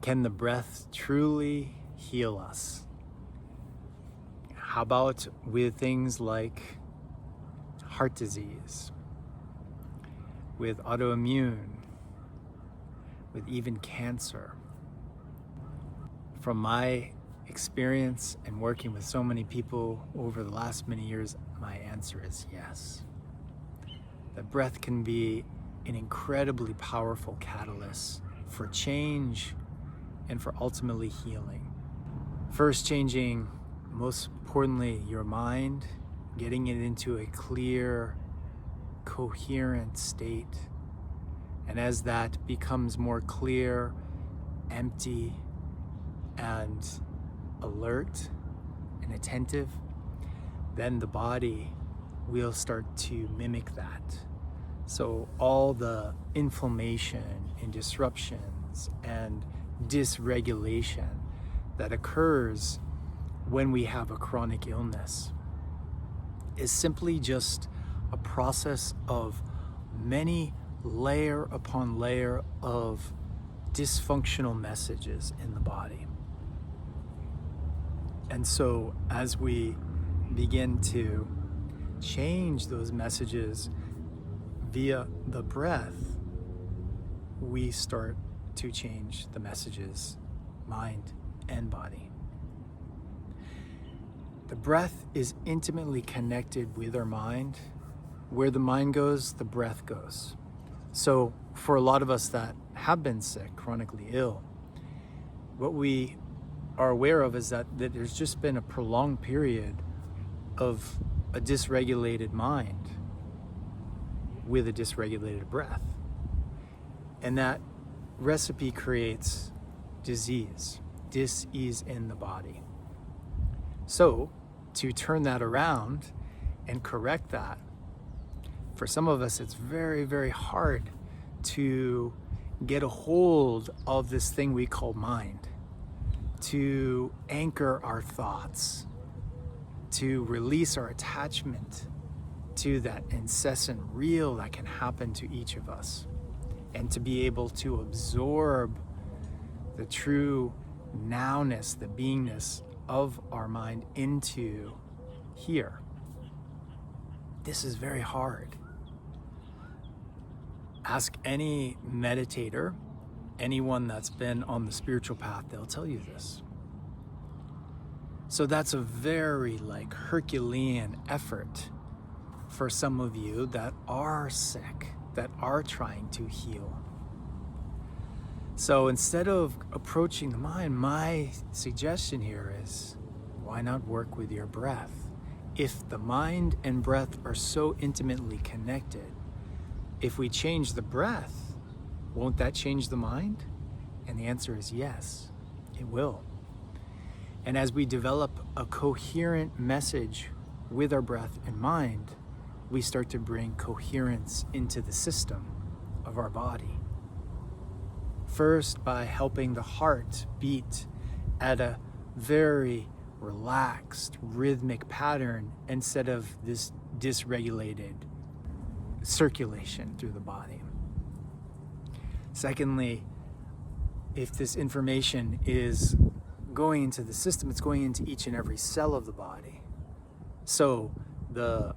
Can the breath truly heal us? How about with things like heart disease, with autoimmune, with even cancer? From my experience and working with so many people over the last many years, my answer is yes. The breath can be an incredibly powerful catalyst for change and for ultimately healing. First, changing, most importantly, your mind, getting it into a clear, coherent state. And as that becomes more clear, empty, and alert and attentive, then the body will start to mimic that. So all the inflammation and disruptions and dysregulation that occurs when we have a chronic illness is simply just a process of many layer upon layer of dysfunctional messages in the body. And so as we begin to change those messages via the breath, we start to change the messages, mind and body. The breath is intimately connected with our mind. Where the mind goes, the breath goes. So for a lot of us that have been sick, chronically ill, what we are aware of is that there's just been a prolonged period of a dysregulated mind with a dysregulated breath. And that recipe creates disease, dis-ease in the body. So to turn that around and correct that, for some of us, it's very, very hard to get a hold of this thing we call mind, to anchor our thoughts, to release our attachment to that incessant reel that can happen to each of us, and to be able to absorb the true nowness, the beingness of our mind into here. This is very hard. Ask any meditator, anyone that's been on the spiritual path, they'll tell you this. So that's a very Herculean effort for some of you that are sick, that are trying to heal. So instead of approaching the mind, my suggestion here is, why not work with your breath? If the mind and breath are so intimately connected, if we change the breath, won't that change the mind? And the answer is yes, it will. And as we develop a coherent message with our breath and mind, we start to bring coherence into the system of our body. First, by helping the heart beat at a very relaxed, rhythmic pattern instead of this dysregulated circulation through the body. Secondly, if this information is going into the system, it's going into each and every cell of the body. So the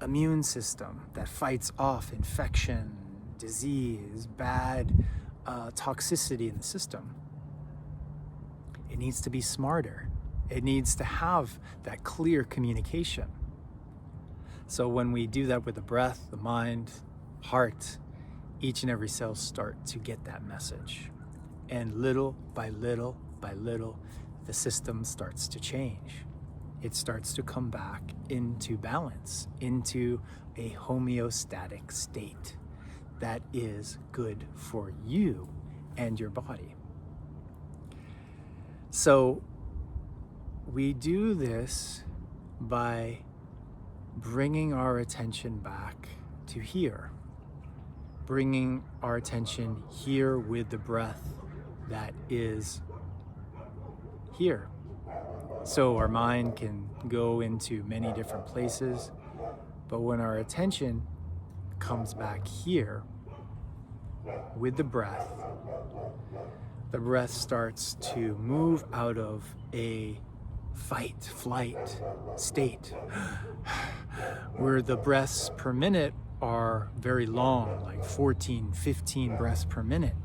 immune system that fights off infection, disease, bad toxicity in the system, it needs to be smarter. It needs to have that clear communication. So when we do that with the breath, the mind, heart, each and every cell start to get that message. And little by little by little, the system starts to change. It starts to come back into balance, into a homeostatic state that is good for you and your body. So we do this by bringing our attention back to here, bringing our attention here with the breath that is here. So our mind can go into many different places, but when our attention comes back here with the breath, the breath starts to move out of a fight, flight state where the breaths per minute are very long, like 14, 15 breaths per minute.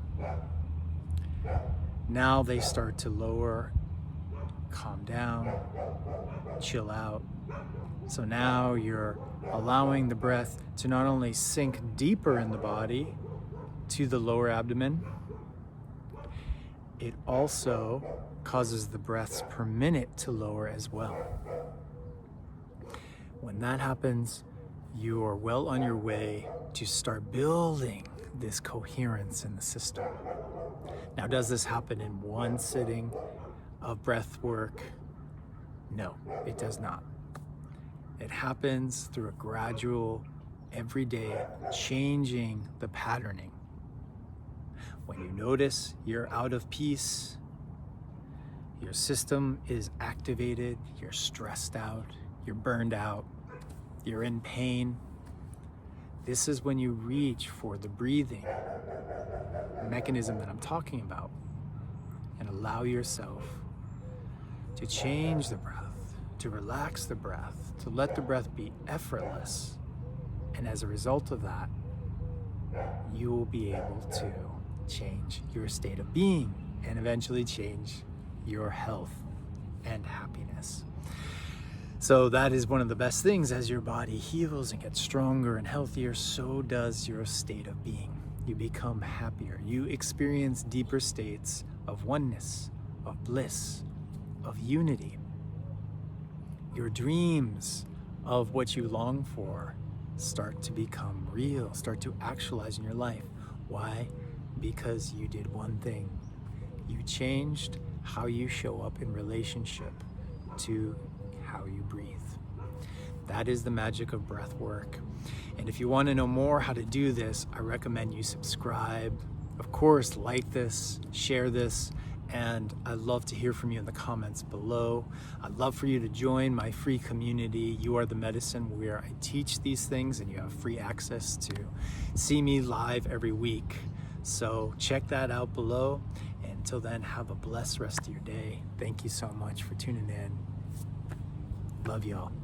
Now they start to lower, calm down, chill out. So now you're allowing the breath to not only sink deeper in the body to the lower abdomen, it also causes the breaths per minute to lower as well. When that happens, you are well on your way to start building this coherence in the system. Now, does this happen in one sitting of breath work? No, it does not. It happens through a gradual, everyday changing the patterning. When you notice you're out of peace, your system is activated, you're stressed out, you're burned out, you're in pain, this is when you reach for the breathing mechanism that I'm talking about and allow yourself to change the breath, to relax the breath, to let the breath be effortless. And as a result of that, you will be able to change your state of being and eventually change your health and happiness. So that is one of the best things. As your body heals and gets stronger and healthier, so does your state of being. You become happier. You experience deeper states of oneness, of bliss, of unity. Your dreams of what you long for start to become real, start to actualize in your life. Why? Because you did one thing. You changed how you show up in relationship to how you breathe. That is the magic of breath work. And if you want to know more how to do this, I recommend you subscribe. Of course, like this, share this, and I'd love to hear from you in the comments below. I'd love for you to join my free community, You Are the Medicine, where I teach these things and you have free access to see me live every week. So check that out below. And until then, have a blessed rest of your day. Thank you so much for tuning in. Love y'all.